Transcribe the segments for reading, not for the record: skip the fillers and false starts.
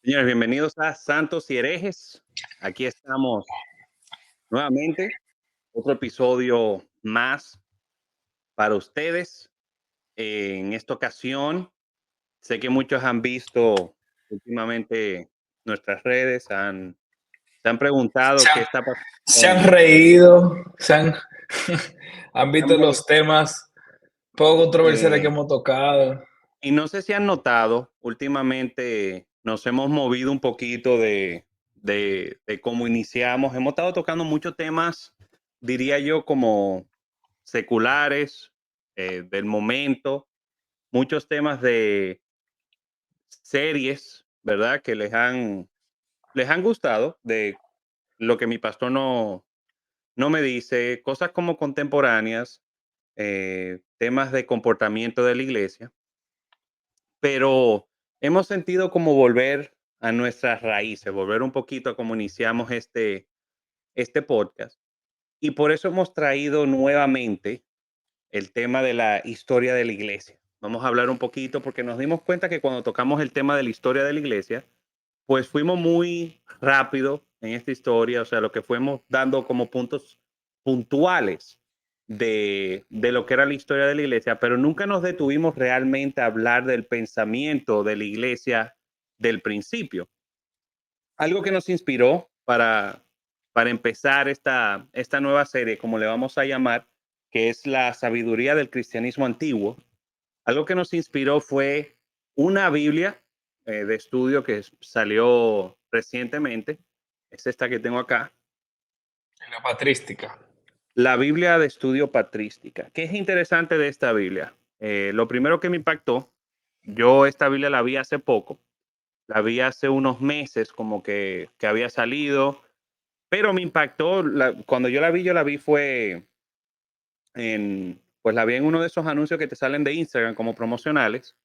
Señores, bienvenidos a Santos y Herejes. Aquí estamos nuevamente, otro episodio más para ustedes. En esta ocasión, sé que muchos han visto últimamente nuestras redes, se han preguntado Se qué han, está pasando se han con... reído, han se han visto molestado. los temas poco controversiales que Eh, hemos tocado. y no sé si han notado, últimamente nos hemos movido un poquito de cómo iniciamos. Hemos estado tocando muchos temas, diría yo, como seculares, del momento, muchos temas de series, ¿verdad? Que les han gustado, de lo que mi pastor no me dice, cosas como contemporáneas, temas de comportamiento de la iglesia, pero hemos sentido como volver a nuestras raíces, volver un poquito a cómo iniciamos este podcast. Y por eso hemos traído nuevamente el tema de la historia de la iglesia. Vamos a hablar un poquito porque nos dimos cuenta que cuando tocamos el tema de la historia de la iglesia, pues fuimos muy rápido en esta historia, o sea, lo que fuimos dando como puntos puntuales de lo que era la historia de la iglesia, pero nunca nos detuvimos realmente a hablar del pensamiento de la iglesia del principio. Algo que nos inspiró para empezar esta nueva serie, como le vamos a llamar, que es la sabiduría del cristianismo antiguo. Algo que nos inspiró fue una Biblia de estudio que salió recientemente. Es esta que tengo acá. En la patrística. La Biblia de estudio patrística. ¿Qué es interesante de esta Biblia? Lo primero que me impactó, yo esta Biblia la vi hace poco, la vi hace unos meses como que había salido, pero me impactó, cuando yo la vi fue pues la vi en uno de esos anuncios que te salen de Instagram como promocionales.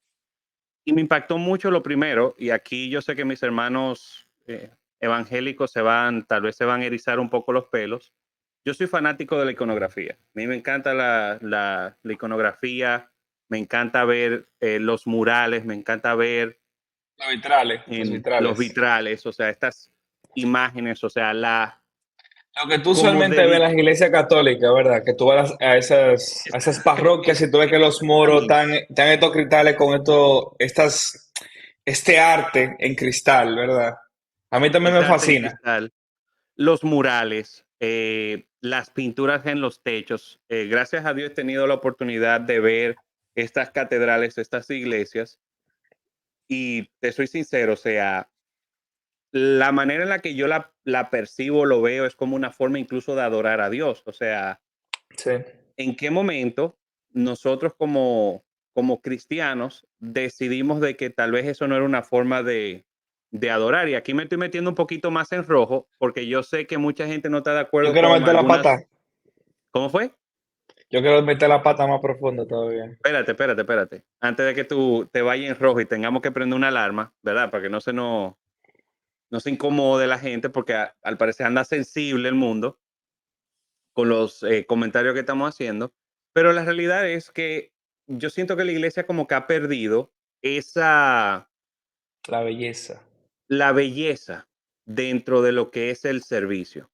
Y me impactó mucho lo primero, y aquí yo sé que mis hermanos evangélicos tal vez se van a erizar un poco los pelos. Yo soy fanático de la iconografía. A mí me encanta la iconografía, me encanta ver los murales, me encanta ver Los vitrales, los en los vitrales. vitrales, o sea, estas imágenes, o sea, Lo que tú como usualmente ves en las iglesias católicas, ¿verdad? Que tú vas a esas parroquias y tú ves que los moros exactamente. están estos cristales con este arte en cristal, ¿verdad? A mí también me Esta arte en fascina. cristal, los murales, las pinturas en los techos. Gracias a Dios he tenido la oportunidad de ver estas catedrales, estas iglesias, y te soy sincero, o sea, la manera en la que yo la percibo, lo veo, es como una forma incluso de adorar a Dios. O sea, Sí. ¿en qué momento nosotros como cristianos decidimos de que tal vez eso no era una forma de adorar? Y aquí me estoy metiendo un poquito más en rojo porque yo sé que mucha gente no está de Yo acuerdo quiero con meter la algunas. pata. ¿Cómo fue? Yo quiero meter la pata más profunda todavía. Espérate. Antes de que tú te vayas en rojo y tengamos que prender una alarma, ¿verdad? Para que no se incomode la gente, porque al parecer anda sensible el mundo con los comentarios que estamos haciendo. Pero la realidad es que yo siento que la iglesia como que ha perdido esa, La belleza. la belleza dentro de lo que es el servicio.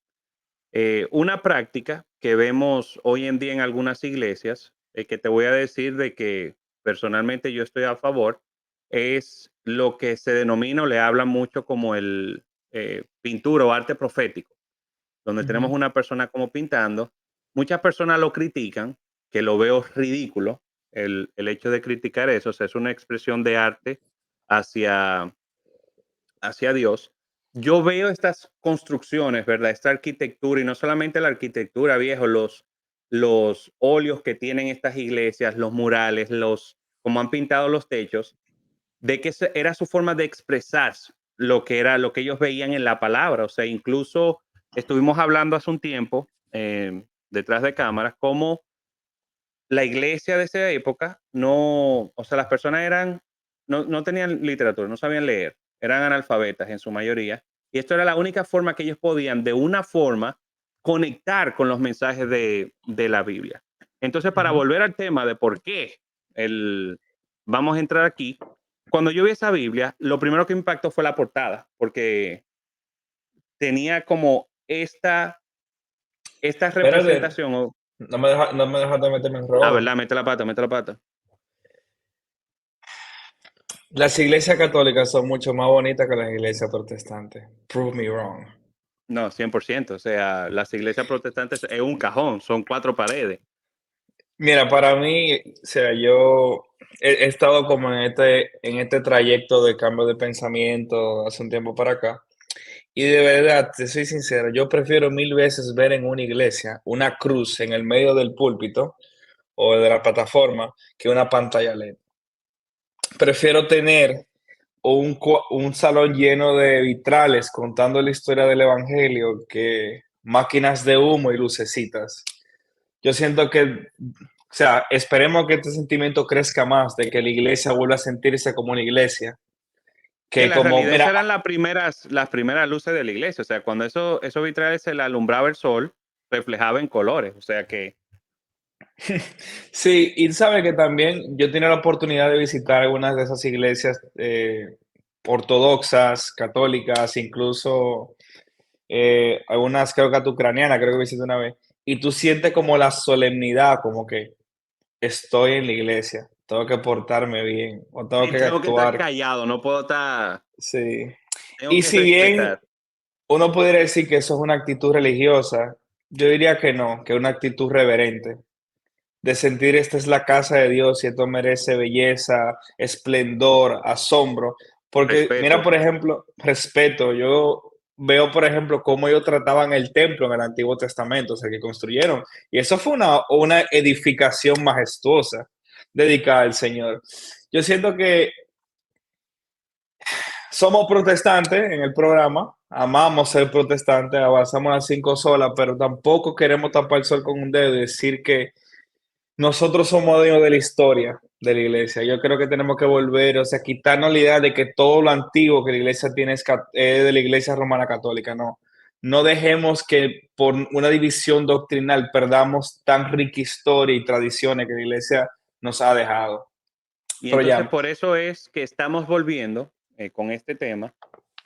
Una práctica que vemos hoy en día en algunas iglesias, que te voy a decir de que personalmente yo estoy a favor, es lo que se denomina o le hablan mucho como el pintura o arte profético, donde tenemos Ujú. una persona como pintando. Muchas personas lo critican, que lo veo ridículo, el hecho de criticar eso. O sea, es una expresión de arte hacia, hacia Dios. Yo veo estas construcciones, ¿verdad? Esta arquitectura, y no solamente la arquitectura, viejo, los óleos que tienen estas iglesias, los murales, como han pintado los techos, de que era su forma de expresar lo que era lo que ellos veían en la palabra. O sea, incluso estuvimos hablando hace un tiempo detrás de cámaras, cómo la iglesia de esa época no, o sea, las personas no tenían literatura, no sabían leer, eran analfabetas en su mayoría, y esto era la única forma que ellos podían, de una forma, conectar con los mensajes de la Biblia. Entonces, para Ujú. volver al tema de por qué vamos a entrar aquí, cuando yo vi esa Biblia, lo primero que me impactó fue la portada, porque tenía como esta Espérate, representación. no me dejas de meterme en Ah, robo. ¿verdad? Mete la pata, mete la pata. Las iglesias católicas son mucho más bonitas que las iglesias protestantes. Prove me wrong. No, 100%. O sea, las iglesias protestantes es un cajón, son 4 paredes. Mira, para mí, o sea, yo he estado como en este trayecto de cambio de pensamiento hace un tiempo para acá. Y de verdad, te soy sincero, yo prefiero mil veces ver en una iglesia una cruz en el medio del púlpito o de la plataforma que una pantalla LED. Prefiero tener un salón lleno de vitrales contando la historia del evangelio que máquinas de humo y lucecitas. Yo siento que, o sea, esperemos que este sentimiento crezca más, de que la iglesia vuelva a sentirse como una iglesia, Que que la como, realidad, esas mira, eran las primeras luces de la iglesia. O sea, cuando esos vitrales se le alumbraba el sol, reflejaba en colores. O sea que sí, y sabe que también yo tenía la oportunidad de visitar algunas de esas iglesias ortodoxas, católicas, incluso algunas creo que hasta ucranianas, creo que visité una vez, y tú sientes como la solemnidad, como que estoy en la iglesia, tengo que portarme bien o tengo sí, que tengo que estar actuar. callado, no puedo estar, Sí. tengo Y que si bien respetar. uno pudiera decir que eso es una actitud religiosa, yo diría que no, que es una actitud reverente, de sentir esta es la casa de Dios y esto merece belleza, esplendor, asombro. Porque mira, Respeto. por ejemplo, respeto, yo veo, por ejemplo, cómo ellos trataban el templo en el Antiguo Testamento, o sea, que construyeron. Y eso fue una edificación majestuosa dedicada al Señor. Yo siento que somos protestantes en el programa, amamos ser protestantes, avanzamos a 5 solas, pero tampoco queremos tapar el sol con un dedo y decir que nosotros somos dueños de la historia de la iglesia. Yo creo que tenemos que volver, o sea, quitarnos la idea de que todo lo antiguo que la iglesia tiene es de la iglesia romana católica. No, no dejemos que por una división doctrinal perdamos tan rica historia y tradiciones que la iglesia nos ha dejado. Y Pero entonces ya, por eso es que estamos volviendo con este tema.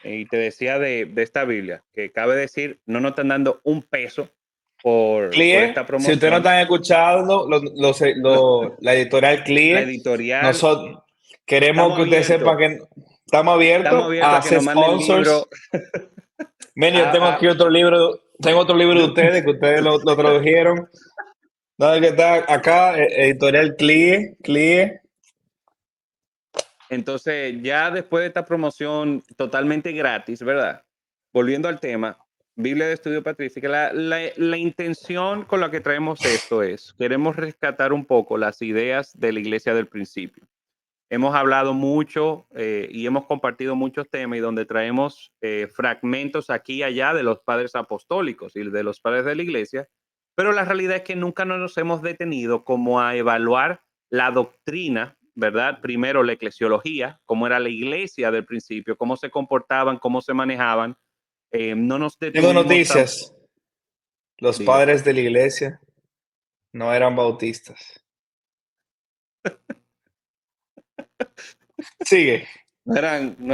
Y te decía de esta Biblia, que cabe decir, no nos están dando un peso por CLIE, esta si ustedes no promoción. están escuchando, Lo- la editorial la CLIE, editorial, nosotros queremos estamos que ustedes sepan abiertos, que estamos estamos abiertos a abiertos a que hacer nos manden sponsors. libros. Ven, yo tengo a- aquí a- tengo otro libro de ustedes que ustedes lo tradujeron. ¿Dónde que está? Acá, editorial CLIE. Entonces, ya después de esta promoción totalmente gratis, ¿verdad? Volviendo al tema, Biblia de Estudio Patrística, la intención con la que traemos esto es, queremos rescatar un poco las ideas de la iglesia del principio. Hemos hablado mucho y hemos compartido muchos temas y donde traemos fragmentos aquí y allá de los padres apostólicos y de los padres de la iglesia, pero la realidad es que nunca nos hemos detenido como a evaluar la doctrina, ¿verdad? Primero la eclesiología, cómo era la iglesia del principio, cómo se comportaban, cómo se manejaban. No nos Tengo detuvimos tan... noticias. Los Diga. padres de la iglesia no eran bautistas. Sigue. No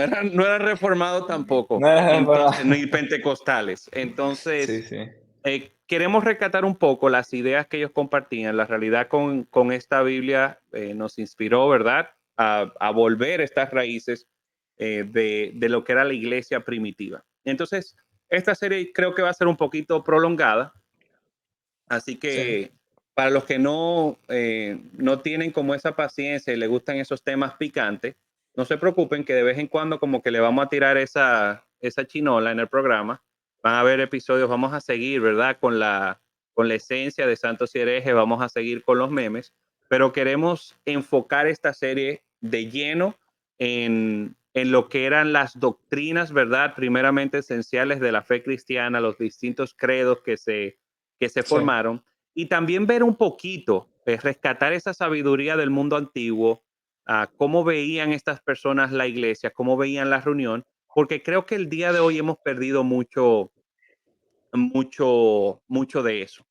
eran reformados tampoco, No eran entonces, ni pentecostales. Sí, Entonces, sí. queremos rescatar un poco las ideas que ellos compartían. La realidad con esta Biblia nos inspiró, ¿verdad? A volver estas raíces de lo que era la iglesia primitiva. Entonces, esta serie creo que va a ser un poquito prolongada, así Sí. que para los que no tienen como esa paciencia y les gustan esos temas picantes, no se preocupen que de vez en cuando como que le vamos a tirar esa chinola en el programa. Van a haber episodios, vamos a seguir, ¿verdad? Con la esencia de Santos y Herejes, vamos a seguir con los memes, pero queremos enfocar esta serie de lleno en lo que eran las doctrinas, ¿verdad? Primeramente esenciales de la fe cristiana, los distintos credos que se Sí. formaron y también ver un poquito, rescatar esa sabiduría del mundo antiguo, cómo veían estas personas la iglesia, cómo veían la reunión, porque creo que el día de hoy hemos perdido mucho, mucho, mucho de eso.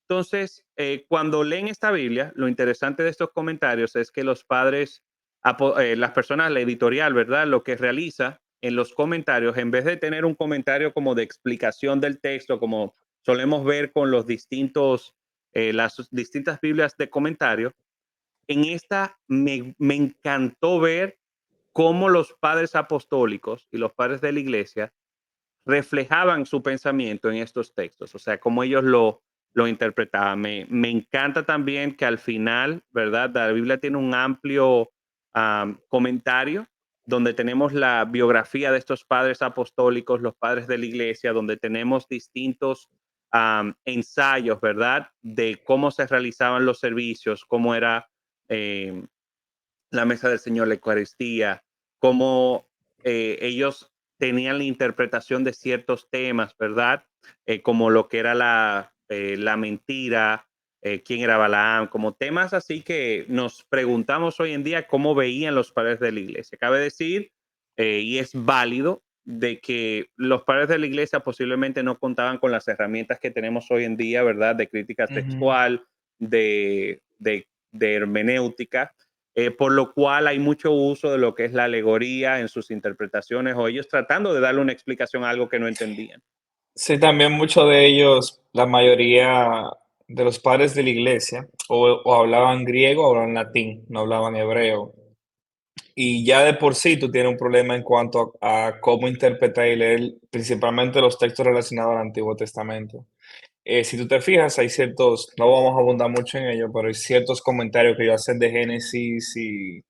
Entonces, cuando leen esta Biblia, lo interesante de estos comentarios es que los padres las personas, la editorial, ¿verdad? Lo que realiza en los comentarios, en vez de tener un comentario como de explicación del texto, como solemos ver con los las distintas Biblias de comentario, en esta me encantó ver cómo los padres apostólicos y los padres de la iglesia reflejaban su pensamiento en estos textos, o sea, cómo ellos lo interpretaban. Me encanta también que al final, ¿verdad? La Biblia tiene un amplio comentario donde tenemos la biografía de estos padres apostólicos, los padres de la iglesia, donde tenemos distintos ensayos, ¿verdad? De cómo se realizaban los servicios, cómo era eh, la mesa del Señor, la Eucaristía, cómo ellos tenían la interpretación de ciertos temas, ¿verdad? Como lo que era la mentira, quién era Balaam, como temas así que nos preguntamos hoy en día cómo veían los padres de la iglesia. Cabe decir, y es válido, de que los padres de la iglesia posiblemente no contaban con las herramientas que tenemos hoy en día, ¿verdad? De crítica Ujú. textual, de hermenéutica, por lo cual hay mucho uso de lo que es la alegoría en sus interpretaciones o ellos tratando de darle una explicación a algo que no entendían. Sí, también muchos de ellos, la mayoría de los padres de la iglesia, o hablaban griego o hablaban latín, no hablaban hebreo. Y ya de por sí tú tienes un problema en cuanto a cómo interpretar y leer principalmente los textos relacionados al Antiguo Testamento. Si tú te fijas, hay ciertos, no vamos a abundar mucho en ello, pero hay ciertos comentarios que ellos hacen de Génesis y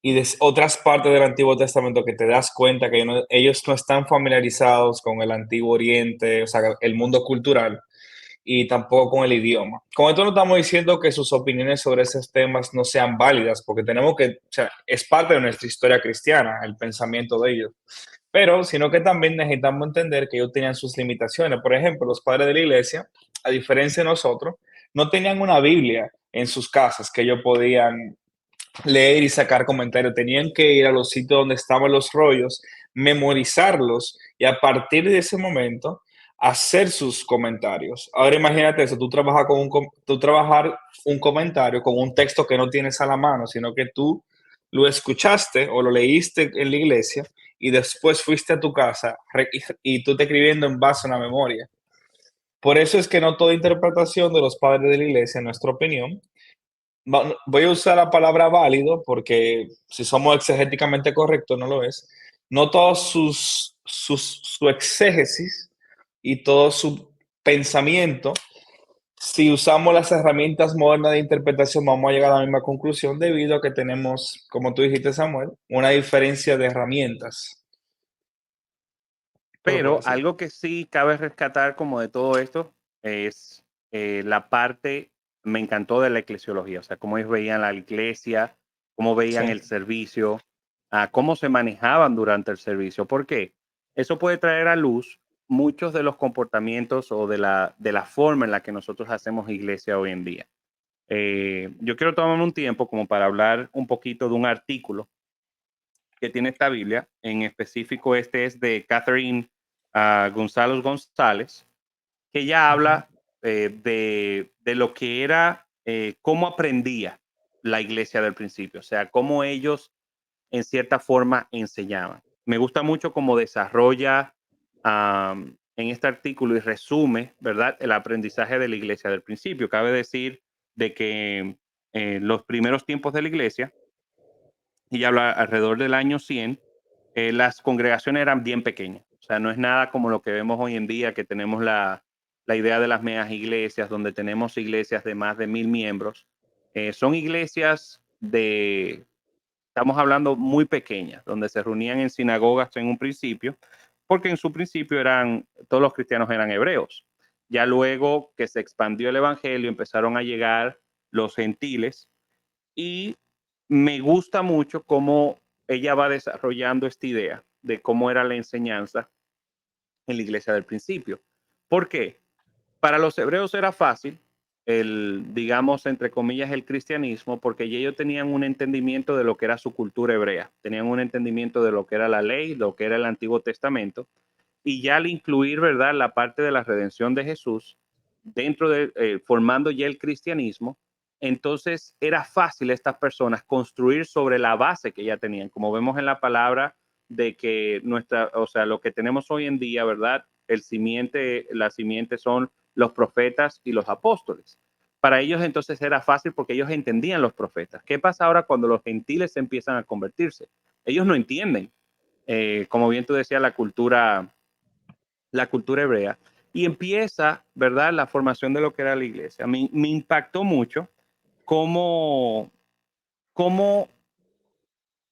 de otras partes del Antiguo Testamento que te das cuenta que ellos no están familiarizados con el Antiguo Oriente, o sea, el mundo cultural y tampoco con el idioma. Con esto no estamos diciendo que sus opiniones sobre esos temas no sean válidas, porque tenemos que, o sea, es parte de nuestra historia cristiana, el pensamiento de ellos, pero sino que también necesitamos entender que ellos tenían sus limitaciones. Por ejemplo, los padres de la iglesia, a diferencia de nosotros, no tenían una Biblia en sus casas que ellos podían leer y sacar comentarios. Tenían que ir a los sitios donde estaban los rollos, memorizarlos y a partir de ese momento hacer sus comentarios. Ahora imagínate eso, tú trabajar un comentario con un texto que no tienes a la mano, sino que tú lo escuchaste o lo leíste en la iglesia y después fuiste a tu casa y tú te escribiendo en base a una memoria. Por eso es que no toda interpretación de los padres de la iglesia, en nuestra opinión, voy a usar la palabra válido porque si somos exegéticamente correctos, no lo es. No todos su exégesis y todo su pensamiento, si usamos las herramientas modernas de interpretación, vamos a llegar a la misma conclusión debido a que tenemos, como tú dijiste, Samuel, una diferencia de herramientas. ¿Qué me puedes Pero decir? algo que sí cabe rescatar como de todo esto es la parte, me encantó de la eclesiología, o sea, cómo ellos veían la iglesia, cómo Sí. veían el servicio, cómo se manejaban durante el servicio. ¿Por qué? Eso puede traer a luz muchos de los comportamientos o de la forma en la que nosotros hacemos iglesia hoy en día. Yo quiero tomarme un tiempo como para hablar un poquito de un artículo que tiene esta Biblia. En específico, este es de Catherine González González, que ella Ujú. habla de lo que era, cómo aprendía la iglesia del principio, o sea, cómo ellos en cierta forma enseñaban. Me gusta mucho cómo desarrolla en este artículo y resume, ¿verdad?, el aprendizaje de la iglesia del principio. Cabe decir de que en los primeros tiempos de la iglesia, y habla alrededor del año 100, las congregaciones eran bien pequeñas. O sea, no es nada como lo que vemos hoy en día, que tenemos la idea de las megas iglesias, donde tenemos iglesias de más de 1000 miembros. Son iglesias estamos hablando muy pequeñas, donde se reunían en sinagogas en un principio, porque en su principio todos los cristianos eran hebreos. Ya luego que se expandió el evangelio, empezaron a llegar los gentiles y me gusta mucho cómo ella va desarrollando esta idea de cómo era la enseñanza en la iglesia del principio. ¿Por qué? Para los hebreos era fácil digamos, entre comillas, el cristianismo, porque ellos tenían un entendimiento de lo que era su cultura hebrea, tenían un entendimiento de lo que era la ley, lo que era el Antiguo Testamento, y ya al incluir, ¿verdad?, la parte de la redención de Jesús, formando ya el cristianismo, Entonces era fácil a estas personas construir sobre la base que ya tenían, como vemos en la palabra de que o sea, lo que tenemos hoy en día, ¿verdad? La simiente son los profetas y los apóstoles. Para ellos entonces era fácil porque ellos entendían los profetas. ¿Qué pasa ahora cuando los gentiles empiezan a convertirse? Ellos no entienden, como bien tú decías, la cultura hebrea, y empieza, ¿verdad?, la formación de lo que era la iglesia. A mí me impactó mucho cómo, cómo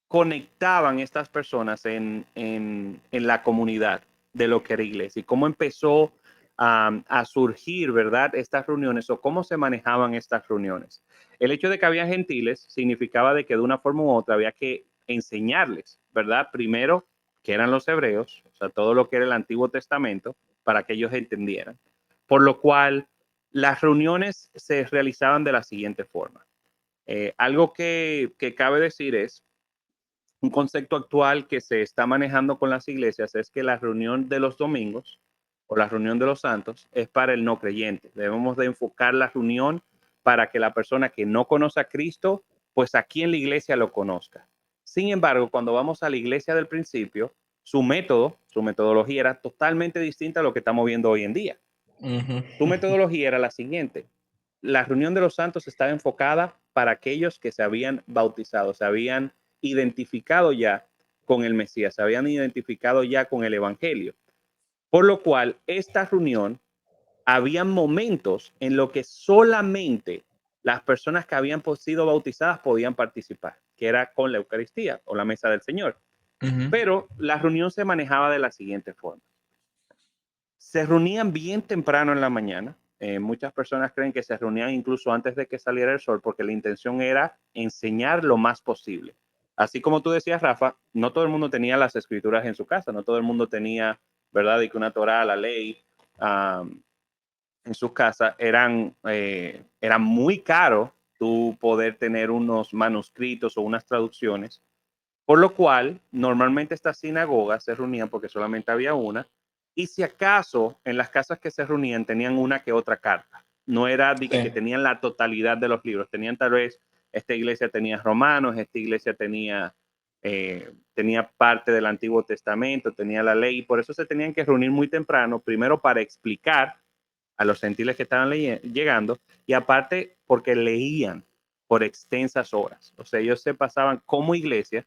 conectaban estas personas en la comunidad de lo que era iglesia y cómo empezó a surgir, ¿verdad?, estas reuniones o cómo se manejaban estas reuniones. El hecho de que había gentiles significaba de que de una forma u otra había que enseñarles, ¿verdad? Primero, que eran los hebreos, o sea, todo lo que era el Antiguo Testamento, para que ellos entendieran. Por lo cual, las reuniones se realizaban de la siguiente forma. Algo que cabe decir es un concepto actual que se está manejando con las iglesias es que la reunión de los domingos o la reunión de los santos es para el no creyente. Debemos de enfocar la reunión para que la persona que no conoce a Cristo, pues aquí en la iglesia lo conozca. Sin embargo, cuando vamos a la iglesia del principio, su método, su metodología era totalmente distinta a lo que estamos viendo hoy en día. Ujú. Su metodología era la siguiente. La reunión de los santos estaba enfocada para aquellos que se habían bautizado, se habían identificado ya con el Mesías, se habían identificado ya con el Evangelio. Por lo cual, esta reunión, había momentos en los que solamente las personas que habían sido bautizadas podían participar, que era con la Eucaristía o la mesa del Señor. Ujú. Pero la reunión se manejaba de la siguiente forma. Se reunían bien temprano en la mañana. Muchas personas creen que se reunían incluso antes de que saliera el sol porque la intención era enseñar lo más posible. Así como tú decías, Rafa, no todo el mundo tenía las escrituras en su casa, no todo el mundo tenía, ¿verdad? Y que una Torá, la ley, en sus casas. Era muy caro tú poder tener unos manuscritos o unas traducciones, por lo cual normalmente estas sinagogas se reunían porque solamente había una, y si acaso en las casas que se reunían tenían una que otra carta. No era de que Sí. tenían la totalidad de los libros, tenían tal vez, esta iglesia tenía Romanos, esta iglesia tenía parte del Antiguo Testamento, tenía la ley, y por eso se tenían que reunir muy temprano, primero para explicar a los gentiles que estaban llegando, y aparte porque leían por extensas horas. O sea, ellos se pasaban como iglesia.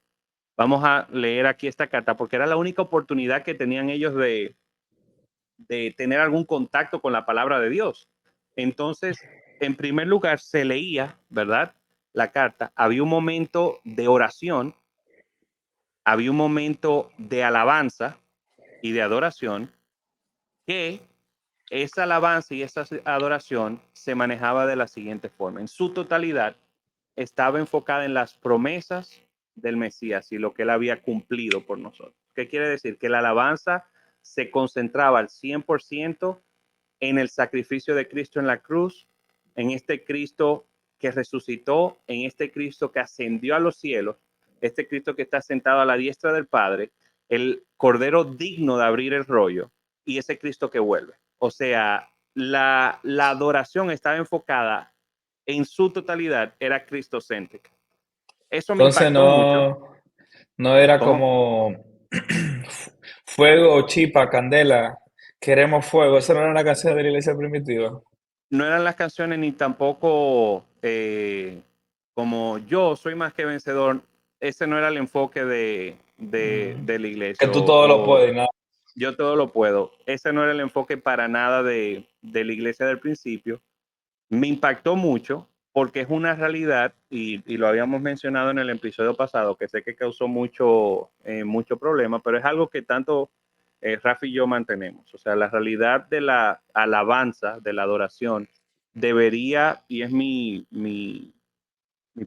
Vamos a leer aquí esta carta porque era la única oportunidad que tenían ellos de tener algún contacto con la palabra de Dios. Entonces, en primer lugar, se leía, ¿verdad? La carta. Había un momento de oración, había un momento de alabanza y de adoración, que esa alabanza y esa adoración se manejaba de la siguiente forma. En su totalidad, estaba enfocada en las promesas del Mesías y lo que él había cumplido por nosotros. ¿Qué quiere decir? Que la alabanza se concentraba al 100% en el sacrificio de Cristo en la cruz, en este Cristo que resucitó, en este Cristo que ascendió a los cielos, este Cristo que está sentado a la diestra del Padre, el Cordero digno de abrir el rollo, y ese Cristo que vuelve. O sea, la adoración estaba enfocada en su totalidad, era cristocéntrica. Eso me Entonces impactó mucho. no era ¿Cómo? como fuego, chipa, candela, queremos fuego. Esa no era la canción de la iglesia primitiva. No eran las canciones ni tampoco como yo soy más que vencedor. Ese no era el enfoque Mm. de la Que iglesia tú todo lo o puedes, nada. yo todo lo puedo. Ese no era el enfoque para nada de la iglesia del principio. Me impactó mucho porque es una realidad y lo habíamos mencionado en el episodio pasado, que sé que causó mucho problema, pero es algo que tanto Rafa y yo mantenemos. O sea, la realidad de la alabanza, de la adoración, debería, y es mi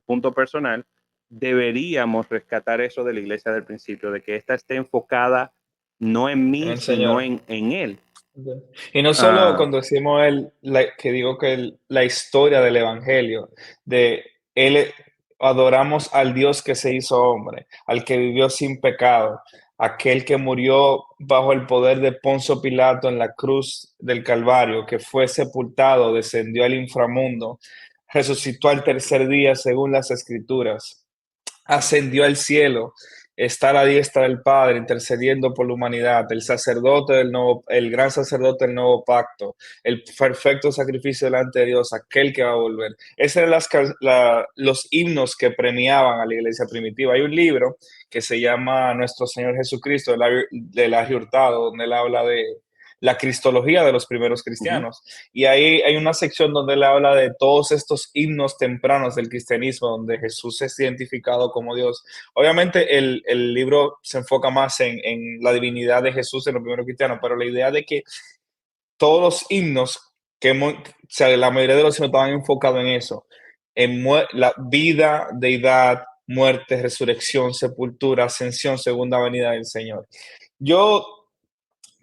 punto personal, deberíamos rescatar eso de la iglesia del principio, de que ésta esté enfocada no en En mí, el sino Señor. en Él. Y no solo Ah, cuando decimos que digo que la historia del Evangelio, de él adoramos al Dios que se hizo hombre, al que vivió sin pecado, aquel que murió bajo el poder de Poncio Pilato en la cruz del Calvario, que fue sepultado, descendió al inframundo, resucitó al tercer día según las Escrituras, ascendió al cielo, está a la diestra del Padre intercediendo por la humanidad, el sacerdote del nuevo, el gran sacerdote del nuevo pacto, el perfecto sacrificio delante de Dios, aquel que va a volver. Esos eran los himnos que premiaban a la iglesia primitiva. Hay un libro que se llama Nuestro Señor Jesucristo, de Larry Hurtado, donde él habla de la cristología de los primeros Ujú. cristianos. Y ahí hay una sección donde él habla de todos estos himnos tempranos del cristianismo, donde Jesús es identificado como Dios. Obviamente el libro se enfoca más en la divinidad de Jesús en los primeros cristianos, pero la idea de que todos los himnos, o sea, la mayoría de los himnos estaban enfocados en eso, en la vida, deidad, muerte, resurrección, sepultura, ascensión, segunda venida del Señor. Yo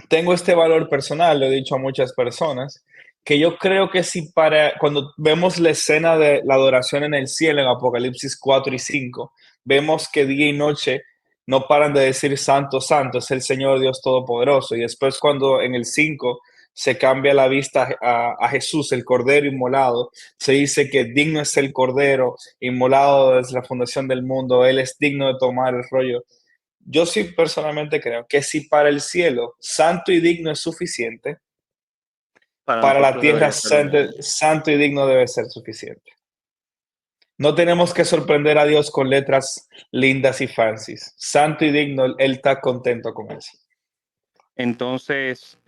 tengo este valor personal, lo he dicho a muchas personas, que yo creo que si cuando vemos la escena de la adoración en el cielo en Apocalipsis 4 y 5, vemos que día y noche no paran de decir santo, santo, es el Señor Dios Todopoderoso. Y después cuando en el 5 se cambia la vista a Jesús, el Cordero inmolado, se dice que digno es el Cordero inmolado desde la fundación del mundo, Él es digno de tomar el rollo. Yo sí personalmente creo que si para el cielo santo y digno es suficiente, Para para la nosotros tierra debería ser lo mismo. santo y digno debe ser suficiente. No tenemos que sorprender a Dios con letras lindas y fancies. Santo y digno, Él está contento con eso. Entonces,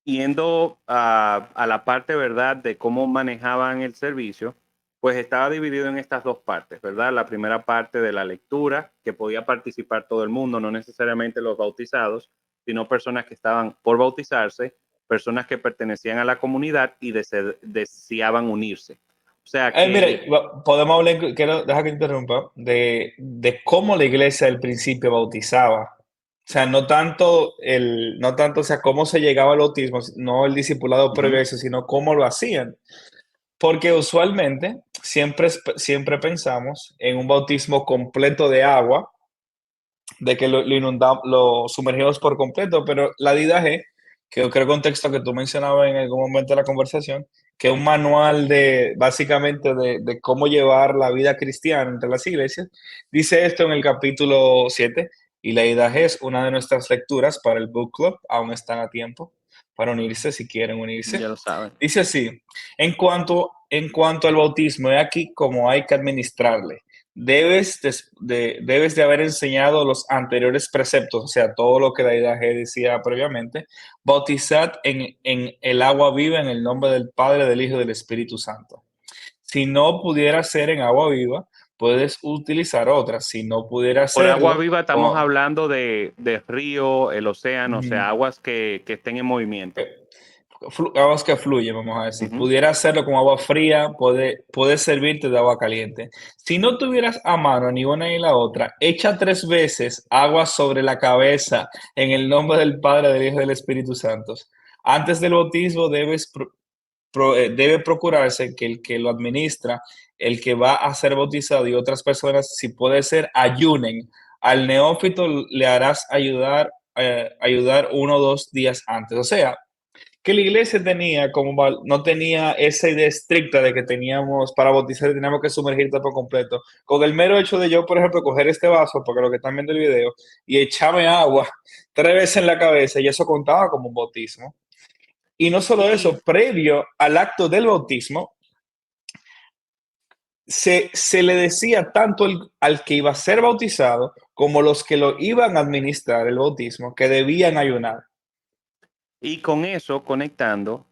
yendo a la parte, ¿verdad?, de cómo manejaban el servicio, pues estaba dividido en estas dos partes, ¿verdad? La primera parte de la lectura, que podía participar todo el mundo, no necesariamente los bautizados, sino personas que estaban por bautizarse, personas que pertenecían a la comunidad y deseaban unirse. O sea Mire, que, podemos hablar, deja que interrumpa, de cómo la iglesia al principio bautizaba. O sea, no tanto, o sea, cómo se llegaba al bautismo, no el discipulado previo ujú, a eso, sino cómo lo hacían. Porque usualmente siempre pensamos en un bautismo completo de agua, de que lo inundamos, lo sumergimos por completo, pero la DIDAG, que yo creo que un texto que tú mencionabas en algún momento de la conversación, que es un manual de básicamente de cómo llevar la vida cristiana entre las iglesias, dice esto en el capítulo 7, y la DIDAG es una de nuestras lecturas para el book club, aún están a tiempo para unirse si quieren unirse. ya lo saben. Dice así, en cuanto al bautismo, he aquí cómo hay que administrarle. Debes de haber enseñado los anteriores preceptos, o sea, todo lo que la IDAG decía previamente. Bautizad en el agua viva en el nombre del Padre, del Hijo y del Espíritu Santo. Si no pudiera ser en agua viva, puedes utilizar otra. Si no pudiera Por agua hacerlo, viva estamos hablando de río, el océano, o sea, ujú, aguas que estén en movimiento. aguas que fluyen, vamos a decir. Ujú. Pudiera hacerlo con agua fría, puede servirte de agua caliente. Si no tuvieras a mano ni una ni la otra, echa 3 veces agua sobre la cabeza en el nombre del Padre, del Hijo y del Espíritu Santo. Antes del bautismo debe procurarse que el que lo administra, el que va a ser bautizado y otras personas, si puede ser, ayunen. Al neófito le harás ayudar 1 o 2 días antes. O sea, que la iglesia tenía no tenía esa idea estricta de que teníamos para bautizar teníamos que sumergirte por completo. Con el mero hecho de yo, por ejemplo, coger este vaso, porque lo que están viendo el video, y echarme agua 3 veces en la cabeza, y eso contaba como un bautismo. Y no solo Y eso, previo al acto del bautismo, se le decía tanto al que iba a ser bautizado como los que lo iban a administrar el bautismo, que debían ayunar. Y con eso, conectando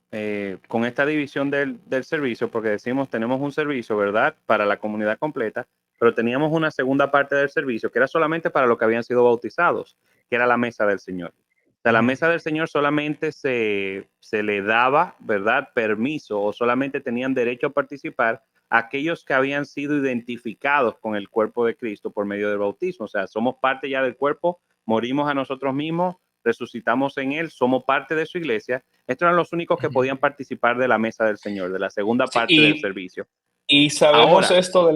con esta división del servicio, porque decimos, tenemos un servicio, ¿verdad? Para la comunidad completa, pero teníamos una segunda parte del servicio que era solamente para los que habían sido bautizados, que era la mesa del Señor. O sea, la Ujú. mesa del Señor solamente se le daba, ¿verdad? Permiso o solamente tenían derecho a participar aquellos que habían sido identificados con el cuerpo de Cristo por medio del bautismo. O sea, somos parte ya del cuerpo, morimos a nosotros mismos, resucitamos en él, somos parte de su iglesia. Estos eran los únicos que Ujú. podían participar de la mesa del Señor, de la segunda Sí, parte del servicio. y sabemos Ahora, esto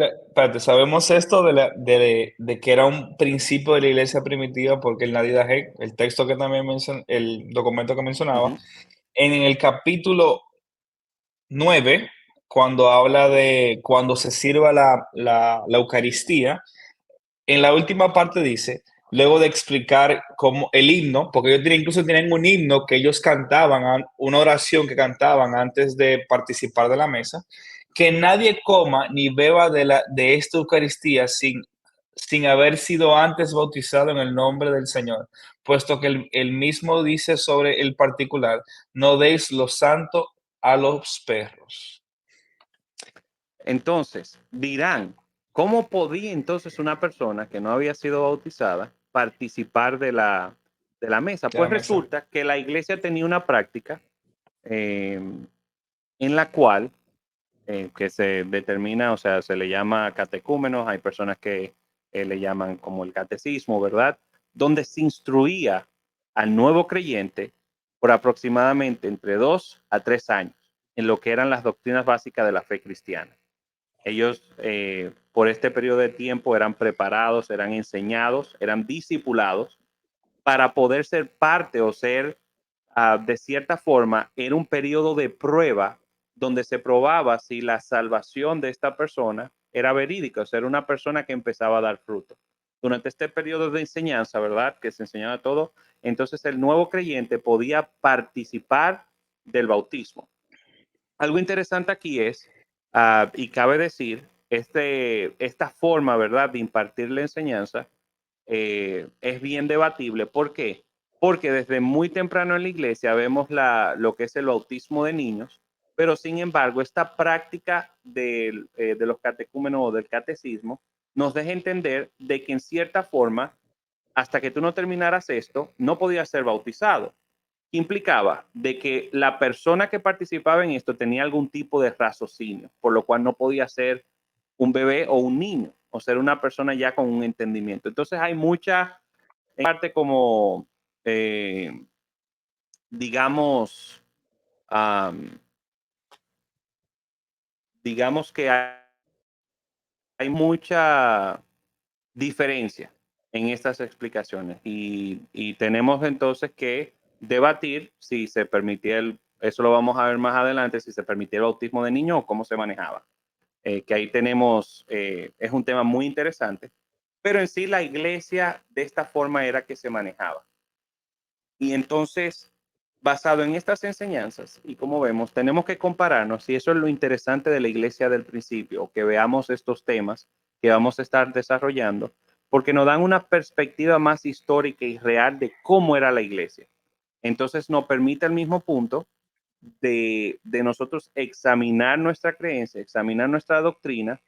sabemos esto de que era un principio de la iglesia primitiva, porque en la Didache, el texto que también el documento que mencionaba, uh-huh, en el capítulo 9 cuando habla de cuando se sirva la Eucaristía, en la última parte dice, luego de explicar cómo el himno, porque ellos incluso tienen un himno que ellos cantaban, una oración que cantaban antes de participar de la mesa, que nadie coma ni beba de esta Eucaristía sin haber sido antes bautizado en el nombre del Señor, puesto que el mismo dice sobre el particular, no deis lo santo a los perros. Entonces, dirán, ¿cómo podía entonces una persona que no había sido bautizada participar de la mesa? De la Pues mesa. resulta que la iglesia tenía una práctica eh, en la cual que se determina, o sea, se le llama catecúmenos, hay personas que le llaman como el catecismo, ¿verdad? Donde se instruía al nuevo creyente por aproximadamente entre 2 a 3 años en lo que eran las doctrinas básicas de la fe cristiana. Ellos por este periodo de tiempo eran preparados, eran enseñados, eran discipulados para poder ser parte o ser, de cierta forma, era un periodo de prueba donde se probaba si la salvación de esta persona era verídica, o sea, era una persona que empezaba a dar fruto. Durante este periodo de enseñanza, ¿verdad? Que se enseñaba todo, entonces el nuevo creyente podía participar del bautismo. Algo interesante aquí es, y cabe decir, esta forma, ¿verdad?, de impartir la enseñanza es bien debatible. ¿Por qué? Porque desde muy temprano en la iglesia vemos lo que es el bautismo de niños, pero sin embargo, esta práctica de los catecúmenos o del catecismo nos deja entender de que en cierta forma, hasta que tú no terminaras esto, no podías ser bautizado. Implicaba de que la persona que participaba en esto tenía algún tipo de raciocinio, por lo cual no podía ser un bebé o un niño, o ser una persona ya con un entendimiento. Entonces hay mucha parte como, eh, digamos, um, digamos que hay mucha diferencia en estas explicaciones y tenemos entonces que debatir si se permitía eso lo vamos a ver más adelante, si se permitía el bautismo de niños o cómo se manejaba. Que ahí tenemos, es un tema muy interesante, pero en sí la iglesia de esta forma era que se manejaba. Y entonces, basado en estas enseñanzas, y como vemos, tenemos que compararnos, y eso es lo interesante de la iglesia del principio, que veamos estos temas que vamos a estar desarrollando, porque nos dan una perspectiva más histórica y real de cómo era la iglesia. Entonces nos permite al mismo punto de nosotros examinar nuestra creencia, examinar nuestra doctrina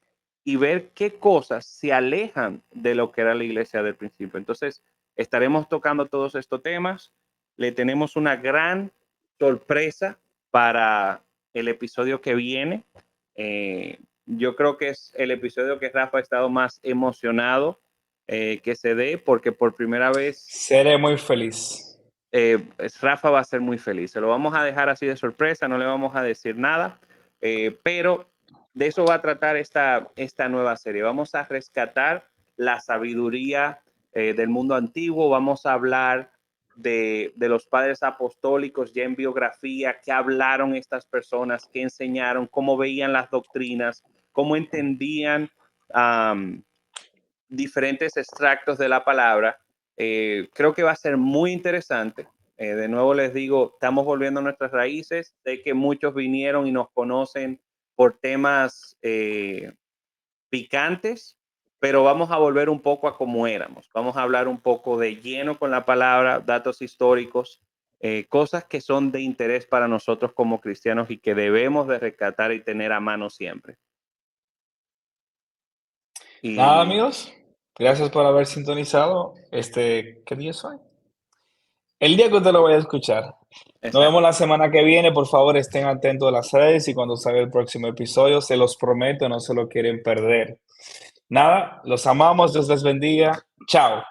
y ver qué cosas se alejan de lo que era la iglesia del principio. Entonces, estaremos tocando todos estos temas. Le tenemos una gran sorpresa para el episodio que viene. Yo creo que es el episodio que Rafa ha estado más emocionado que se dé, porque por primera vez Seré muy feliz. Rafa va a ser muy feliz. Se lo vamos a dejar así de sorpresa, no le vamos a decir nada, pero de eso va a tratar esta nueva serie. Vamos a rescatar la sabiduría del mundo antiguo, vamos a hablar de los padres apostólicos ya en biografía, qué hablaron estas personas, qué enseñaron, cómo veían las doctrinas, cómo entendían diferentes extractos de la palabra. Creo que va a ser muy interesante. De nuevo les digo, estamos volviendo a nuestras raíces. Sé que muchos vinieron y nos conocen por temas picantes, pero vamos a volver un poco a como éramos. Vamos a hablar un poco de lleno con la palabra, datos históricos, cosas que son de interés para nosotros como cristianos y que debemos de rescatar y tener a mano siempre. Nada, Y amigos. Gracias por haber sintonizado. ¿Qué día es hoy? El día que usted lo vaya a escuchar. Nos vemos exacto. la semana que viene. Por favor, estén atentos a las redes y cuando salga el próximo episodio, se los prometo, no se lo quieren perder. Nada, los amamos. Dios les bendiga. Chao.